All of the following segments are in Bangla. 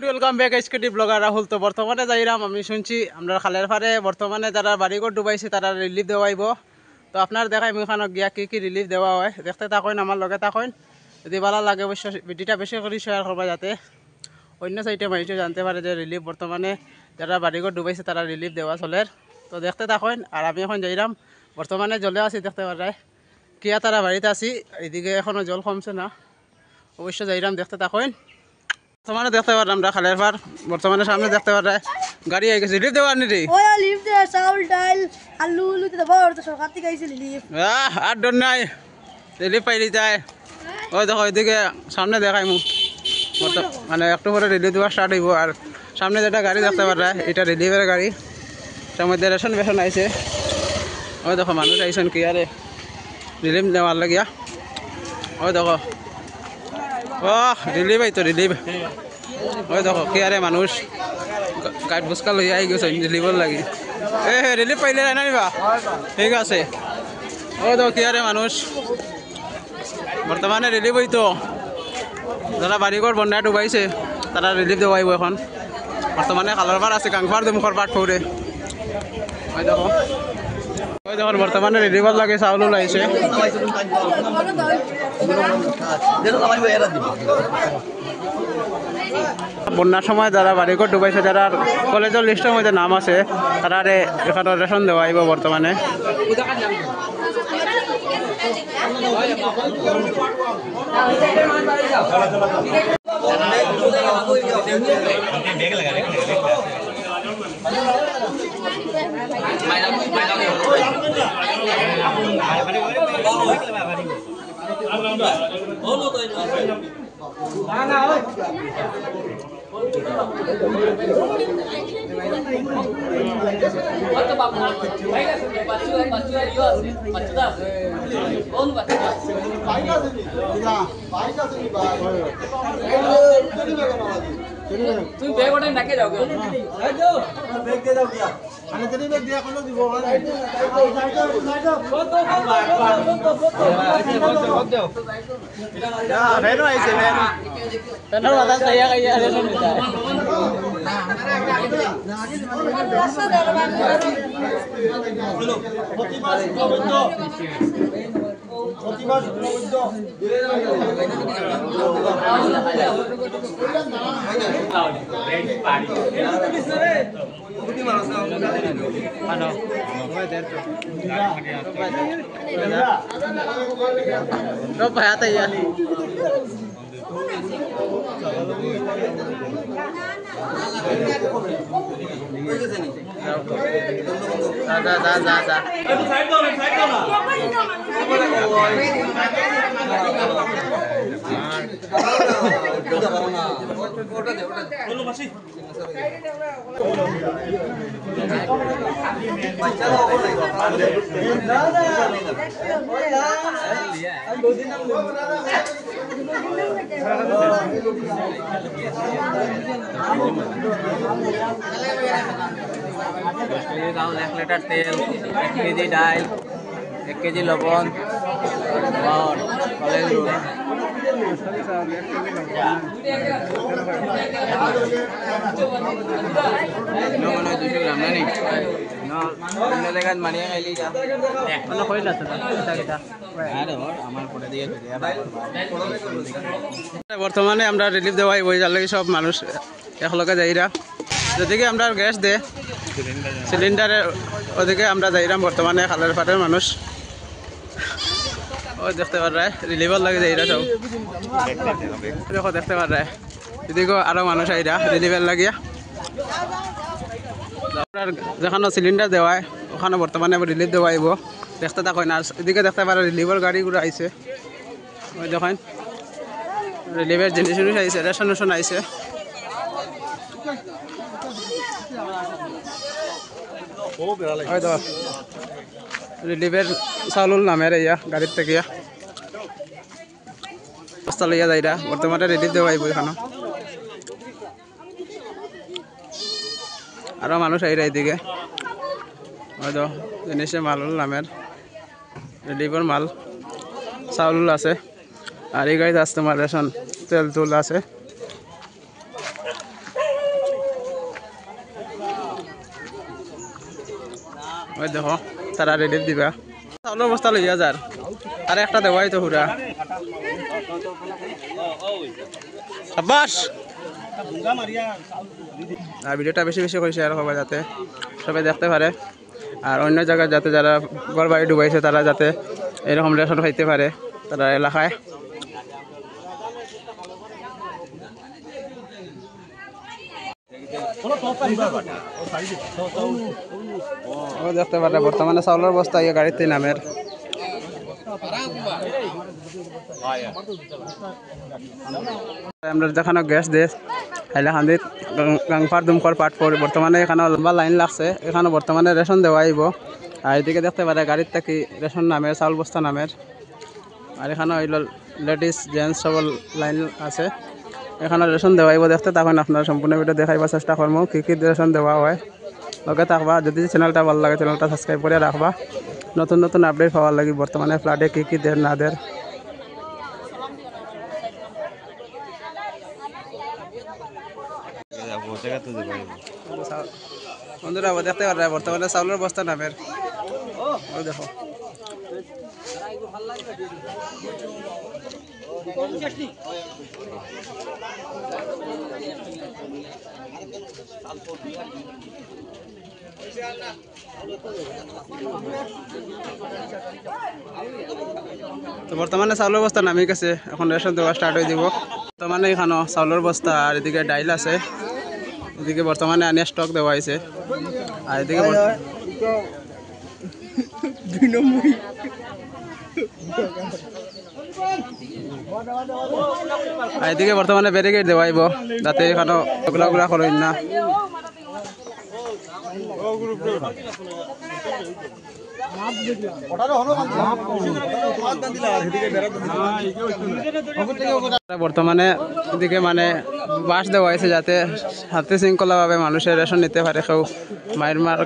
Welcome back scooty blogger Rahul. তো বর্তমানে যাইরাম আমি শুনছি আমরা খালের পারে বর্তমানে যারা বাড়িঘর ডুবাইছে তারা রিলিফ দেওয়াইব। তো আপনার দেখাই মুখানো গিয়া কি রিলিফ দেওয়া হয় দেখতে থাকেন, আমার লগে থাকেন। যদি ভালো লাগে অবশ্য ভিডিওটা বেশি করে শেয়ার করবা যাতে অন্য সাইডে মানুষ জানতে পারে যে রিলিফ বর্তমানে যারা বাড়িঘর ডুবাইছে তারা রিলিফ দেওয়া চলের। তো দেখতে থাকেন। আর আমি এখন যাইরাম বর্তমানে জলে আছি, দেখতে পারায় কিয়া তারা বাড়িতে আছি, এদিকে এখনো জল কমছে না। অবশ্য যাইরাম দেখতে থাকেন। বর্তমানে দেখতে পারলাম আমরা খালের পার, বর্তমানে সামনে দেখতে পারায় গাড়ি আই গেছে। লিফট দেওয়ার নি রে লিফট দে, চাউল ডাল আলু উলু তো বড় তো সরকার থেকে আইছে লিফট। আর ডর নাই, রিলিফ পাইলি যায়। ওই দেখো এদিকে সামনে দেখাই মু মানে একটু পরে রিলিফ দেওয়া স্টার্ট হইব। আর সামনে যেটা গাড়ি দেখতে পারা এটা রিলিফের গাড়ি, তার মধ্যে রেশন বেশন আইছে। ওই দেখো মানুষ আইসন কি আরে রিলিফ দেওয়ার লাগিয়া। ওই দেখো ও রিলিফ আইতো রিলিফ। ওই দেখো কি আরে মানুষ গাড়ি বুসকা লই আই গেছে রিলিফর লাগি। রিলিফ পাইলে না নিবা, ঠিক আছে। ওই দেখো কি আরে মানুষ বর্তমানে রিলিফ হইতো, যারা বাড়িঘর বন্যায় ডুবাইছে তারা রিলিফ দেওয়াইব এখন। বর্তমানে খালার পার আছে, গাংপার মুখর পাট ফৌরে। ওই দেখো ওই দেখুন বর্তমানে রিলিফর লাগে চাউল ওলাইছে। বন্যার সময় যারা বাড়িঘর ডুবাইছে, যারা কলেজের লিস্টের মধ্যে নাম আছে তারা এখানে রেশন দেওয়াইব বর্তমানে। তুমি বেগ ওটা নাকে যাও গো বেগ দে দাও গিয়া মানে তেরি বেগ দিয়া কোন দিব মানে ভেনো আইছে ভেনো বাতা সাইয়া গাইয়া রেশন দিতা প্রতিবার चावल 1 लीटर तेल 1 केजी डाल 1 केजी लवण और college road no mana 200 gram na ni no nilagan mani খাইলি যা অন্য কইলা তো এটা আরে আমার পড়ে দিয়ে বর্তমানে আমরা রিলিফ দেওয়াই বই যার লাগে সব মানুষ একলগে যাইরা যেদিকে আমরা গ্যাস দে সিলিন্ডারের ওদিকে আমরা যাইরাম। বর্তমানে খালের পাটের মানুষ ও দেখতে পার রায় রিলিফর লাগে যাইরা সব দেখো দেখতে পার রায় এদিকে আরো মানুষ আইরা রিলিফের লাগিয়া। আপনার যেখানে সিলিন্ডার দেওয়ায় ওখানে বর্তমানে রিলিফ দেওয়াইব, দেখতে থাকেন। আর এদিকে দেখতে পারে রিলিফের গাড়িগুলো আইছে, ওই দেখেন রিলিফের জিনিস আইছে, রেশন রেশন আইছে। রিলিফের চাউল নামের ইয়া গাড়ির থেকে বস্তা লইয়া যাইরা বর্তমানে রিলিফ দেওয়াইব এখানে। আরো মানুষ আইরা এদিকে হয়তো জিনিসে মালুল নামের রিলিফের মাল চাউল আছে। আর এই গাড়িতে আছে তোমার রেশন তেল তুল আছে। ওই দেখো তারা রিলিফ দিবা চাউলের বস্তা লইয়া যার আর একটা দেওয়াই তো হুরা সাবাস আর ভিডিওটা বেশি বেশি করে শেয়ার করবা যাতে সবাই দেখতে পারে আর অন্য জায়গায় যাতে যারা ঘর বাড়ি ডুবাইছে তারা যাতে এরকম রেশন খাইতে পারে তারা এলাকায় দেখতে পারে বর্তমানে চাউলের বস্তা ইয়ে গাড়িতে নামের আমরা যেখানে গ্যাস দিয়ে হাইলাকান্দিত গাংফার দুমকর পাট পড়ে বর্তমানে এখানে লম্বা লাইন লাগছে এখানে বর্তমানে রেশন দেওয়া আইব আর এদিকে দেখতে পারে গাড়ির থাকি রেশন নামের চাউল বস্তা নামের আর এখানে হইল লেডিস জেন্টস সব লাইন আছে এখানে রেশন দেওয়া আইব দেখতে তখন আপনারা সম্পূর্ণ ভিডিও দেখাইবার চেষ্টা করবো কী কী রেশন দেওয়া হয় লগে থাকবা যদি চ্যানেলটা ভালো লাগে চ্যানেলটা সাবস্ক্রাইব করে রাখবা নতুন নতুন আপডেট পাওয়ার লাগে বর্তমানে ফ্লাডে কী কী দের না দের বন্ধুরা দেখতে পারে বর্তমানে চাউলের বস্তা নামের দেখো তো বর্তমানে চাউলের বস্তা নামি গেছে এখন রেশন দেওয়া স্টার্ট হয়ে দিব বর্তমানে এখানে চাউলের বস্তা আর এদিকে ডাইল আছে এদিকে বর্তমানে আনিয়া স্টক দেওয়া হয়েছে আর এদিকে এদিকে বর্তমানে ব্যারিকেড দেওয়া হইব যাতে এখানে ওগুলা গুলা করেন না বর্তমানে এদিকে মানে বাস দেওয়া হয়েছে যাতে হাতে শৃঙ্খলাভাবে মানুষের রেশন নিতে পারে কেউ মায়ের মার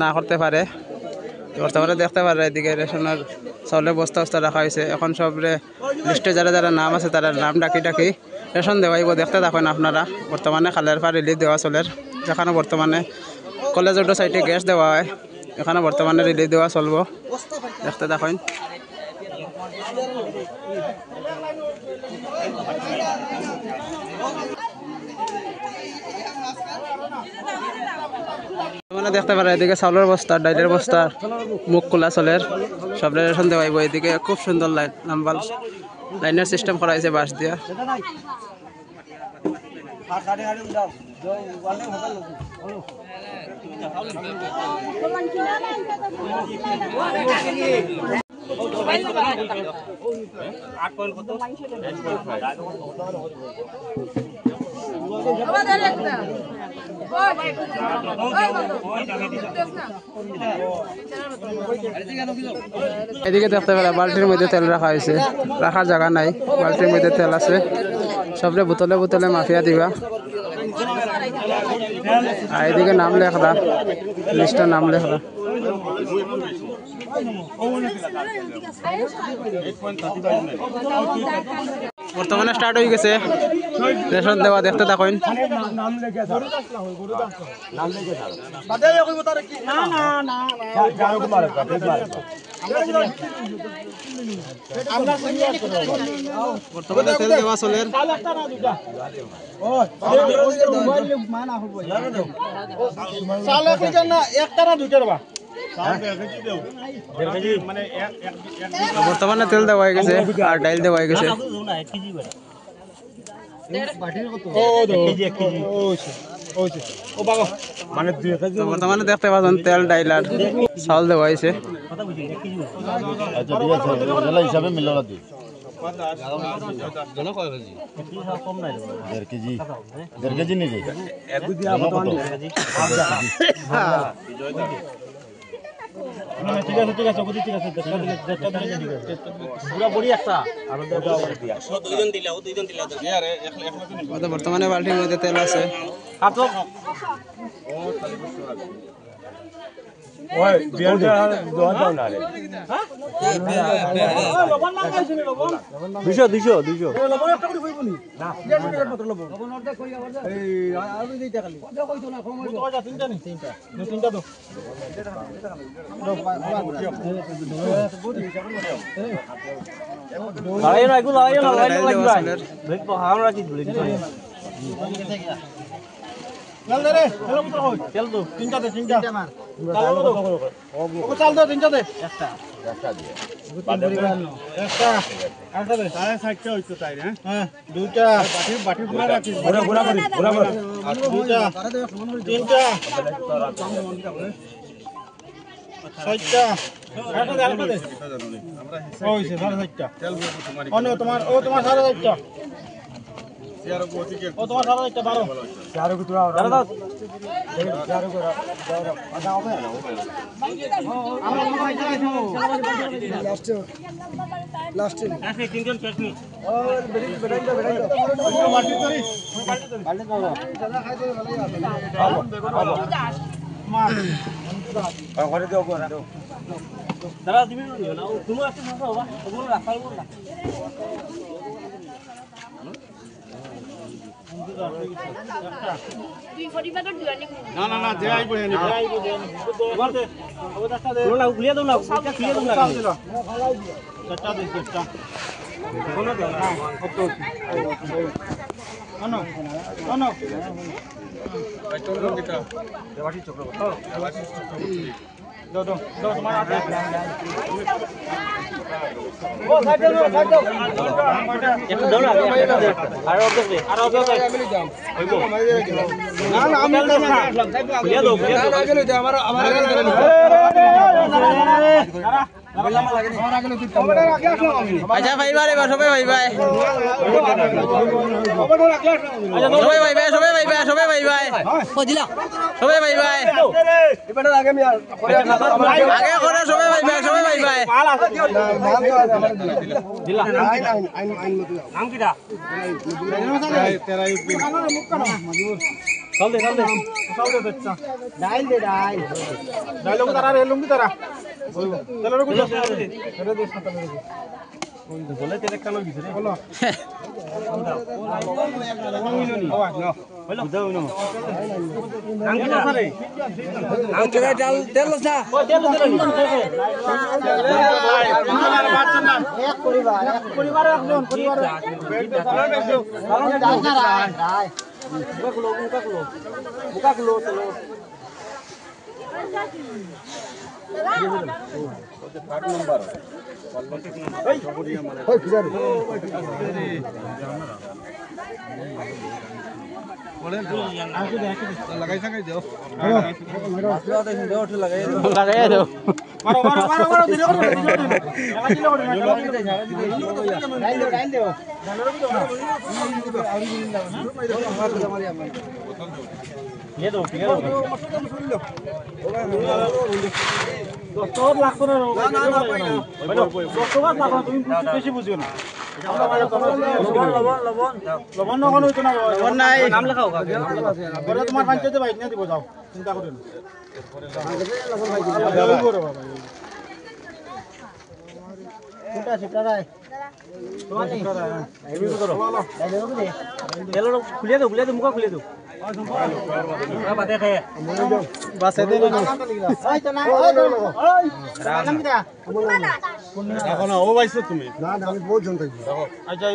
না করতে পারে বর্তমানে দেখতে পারে এদিকে রেশনের চাউলের বস্তা বস্তা রাখা হয়েছে এখন সবরে লিস্টে যারা যারা নাম আছে তারা নাম ডাকি ডাকি রেশন দেওয়াইব দেখতে থাকেন আপনারা বর্তমানে খালের পা রিলিফ দেওয়া চলের যেখানে বর্তমানে কলেজের সাইডে গ্যাস দেওয়া হয় এখানে বর্তমানে রিলিফ দেওয়া চলব দেখতে থাকেন মানে দেখতে পারে এদিকে চাউলের বস্তা ডাইলের বস্তা মুখ খোলা চলের সব রেশন দেওয়াইব এদিকে খুব সুন্দর লাইন নাম্বার লাইনের সিস্টেম করা হয়েছে বাস দিয়া এদিকে দেখতে পারে বালতির মধ্যে তেল রাখা হয়েছে রাখার জায়গা নাই বালতির মধ্যে তেল আছে সবরে বোতলে বোতলে মাফিয়া দিবা আর এদিকে নাম লেখা লিস্টের নাম লেখা বর্তমানে স্টার্ট হয়ে গেছে রেশন দেওয়া দেখতে থাকেন বর্তমানে তেল দেওয়া চলে বর্তমানে তেল দেওয়া হয়ে গেছে আর ডাইল দেওয়া হয়ে গেছে বর্তমানে দেখতে পাচ্ছেন তেল ডাইল আর চাউল দেওয়া হয়েছে বর্তমানে বালতির মধ্যে তেল আছে ওই বিয়ার দোয়া দাও না রে লবণ না খাইছ নি লবণ 200 লবণ একটা করে কইবনি না 100 টাকা মাত্র লবণ লবণ অর্ধেক কই আবার এই আলু দিতে খালি কত কইতো না কম তো যা তিনটা নি তিনটা দাও আরে না এগুলো আয় না লাইন লাগবে দেখো আমরা কি বলি চল দে রে চল পুত্র কই চল দো তিনটা মার চাল দো ও চাল দো তিনটা দে একটা দিয়ে একটা আরেকটা দে 60টা হইতো তাই হ্যাঁ দুইটা বাটি পুরা রাখি ঘোরা আর দুইটা তিনটা 60টা আরেকটা দে আমরা হইছে 60টা তোমার 60টা ও তোমার সারা একটা 12 চারো কত দাও দাও চারো করে আদা হবে না আমরা ভাই যাইছো লাস্টে তিনজন পেছনি ও বেড়াই দাও মাটি ধরি বাল্টি দাও দাদা খাইতে ভালোই আছে মা ঘরে দাও করে দাও দাদা তুমি না তুমি আসতে না বাবা ওগুলো রাখা হবে না না যে আইবো হেনি বলতে ওটা দে না খুলিয়ে দাও না ওটা খুলিয়ে দাও না চারটা দে চারটা কোন দাও না কত আনো চক্র কিটা দেবাটি চক্র দেবাটি চক্র দাও তোমার আছে ও সাইড দাও একটু দাও না আর অবজেক্ট দে হইবো না আমি খুলিয়ে দাও আমার আচ্ছা ভাই ভাই সবাই ভাই ভাই সবাই ভাই ভাই আগে করে সবাই ভাই ভাই নাম কিটা চল দে বেচ্চা ডাইল লোক তারা রে লুঙ্গি তারা চলো রে কুছ রে দে সাতালে রে বলে তেলে কালো গিছে রে বলো নাম কিটা রে নাম কিটা তেল না ও তেল এক পরিবার একজন পরিবার মুকা কিলো চলো লাগাই দাও বেশি বুঝিও না লবণ নাই নাম লেখাও তোমার পঞ্চায়েতে বাইক না দিব যাও চিন্তা করেন খুলিয়ে দো মুখা খুলিয়ে দো ও পাইছো তুমি না আমি বহুত জন থাকি আচ্ছা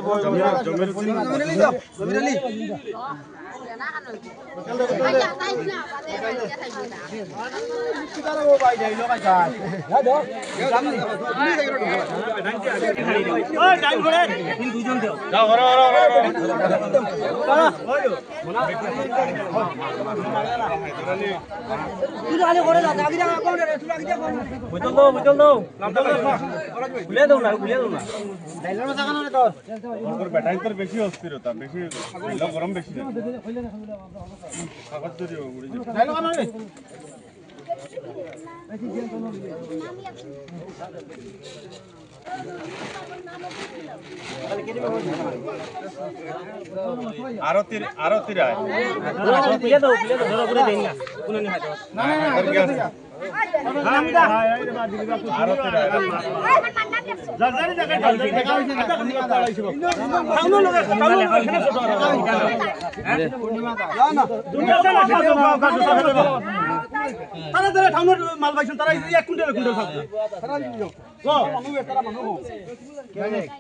বেশি অস্থিরতা বেশি গরম বেশি আরতি রায় মাল পাইছেন তারা 1 কুইন্টাল খাবে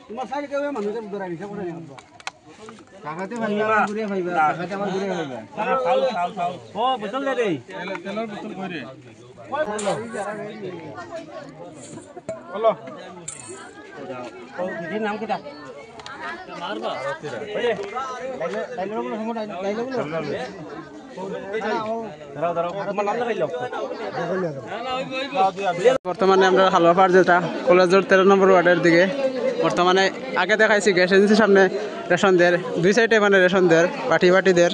তোমার সাইড কেউ মানুষের ধরা দিছে করে নিবা কাকাতে ভাইবা ঘুরে ভাইবা কাকাতে আমার ঘুরে ভাইবা খাও ও বোতল দে রে তেলের বোতল কই রে হলো ও দিদির নাম কিটা মারবা ওরে ডাইলগ গুলো সময় ডাইলগ গুলো বর্তমানে আমরা হালুয়াপাড় যেটা কলেজের 13 নম্বর ওয়ার্ডের দিকে বর্তমানে আগে দেখাইছি গ্যাস এজেন্সির সামনে রেশন দের 2 সাইডে মানে রেশন দের পাটি দের